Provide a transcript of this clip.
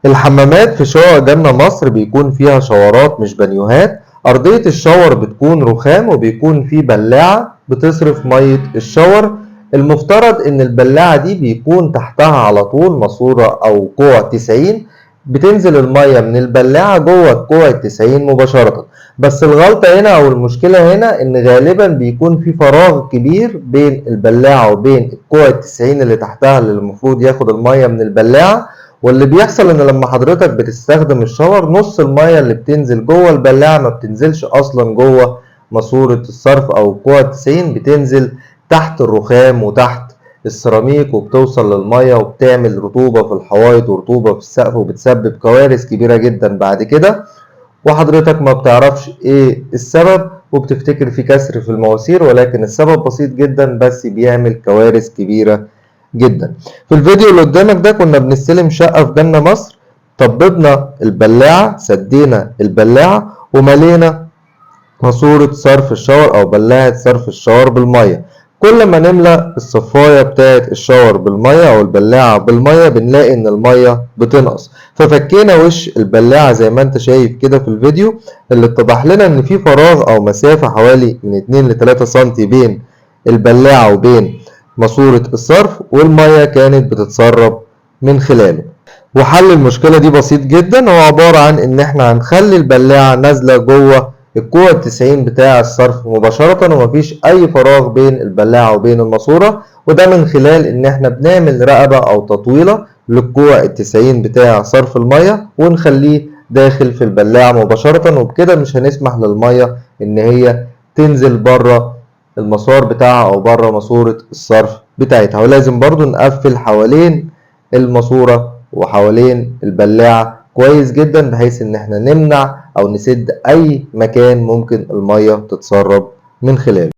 الحمامات في شقق جنة مصر بيكون فيها شاورات مش بانيوهات. أرضية الشاور بتكون رخام وبيكون فيه بلاعة بتصرف مية الشاور. المفترض إن البلاعة دي بيكون تحتها على طول ماسورة أو كوع 90، بتنزل المية من البلاعة جوه الكوع 90 مباشرة. بس الغلطة هنا أو المشكلة هنا إن غالبا بيكون في فراغ كبير بين البلاعة وبين الكوع 90 اللي تحتها اللي المفروض ياخد المية من البلاعة. واللي بيحصل ان لما حضرتك بتستخدم الشاور نص المية اللي بتنزل جوه البلاعة ما بتنزلش اصلا جوه ماسورة الصرف او الكوع 90، بتنزل تحت الرخام وتحت السيراميك وبتوصل للمية وبتعمل رطوبة في الحوايط ورطوبة في السقف وبتسبب كوارث كبيرة جدا بعد كده، وحضرتك ما بتعرفش ايه السبب وبتفتكر في كسر في المواسير، ولكن السبب بسيط جدا بس بيعمل كوارث كبيرة جدا. في الفيديو اللي قدامك ده كنا بنستلم شقة في جنة مصر، طببنا البلاعة، سدينا البلاعة وملينا ماسورة صرف الشاور او بلاعة صرف الشاور بالمية. كل ما نملى الصفاية بتاعة الشاور بالمية او البلاعة بالمية بنلاقي ان المية بتنقص، ففكينا وش البلاعة زي ما انت شايف كده في الفيديو اللي اتضح لنا ان في فراغ او مسافة حوالي من 2 ل 3 سنتي بين البلاعة وبين ماسورة الصرف، والمية كانت بتتسرب من خلاله. وحل المشكلة دي بسيط جدا، هو عبارة عن ان احنا هنخلي البلاعة نازلة جوه الكوع 90 بتاع الصرف مباشرة ومفيش اي فراغ بين البلاعة وبين الماسورة، وده من خلال ان احنا بنعمل رقبة او تطويلة للكوع 90 بتاع صرف المية ونخليه داخل في البلاعة مباشرة، وبكده مش هنسمح للمية ان هي تنزل بره المسار بتاعها او بره ماسورة الصرف بتاعتها. ولازم برضو نقفل حوالين الماسورة وحوالين البلاعة كويس جدا بحيث ان احنا نمنع او نسد اي مكان ممكن المية تتسرب من خلاله.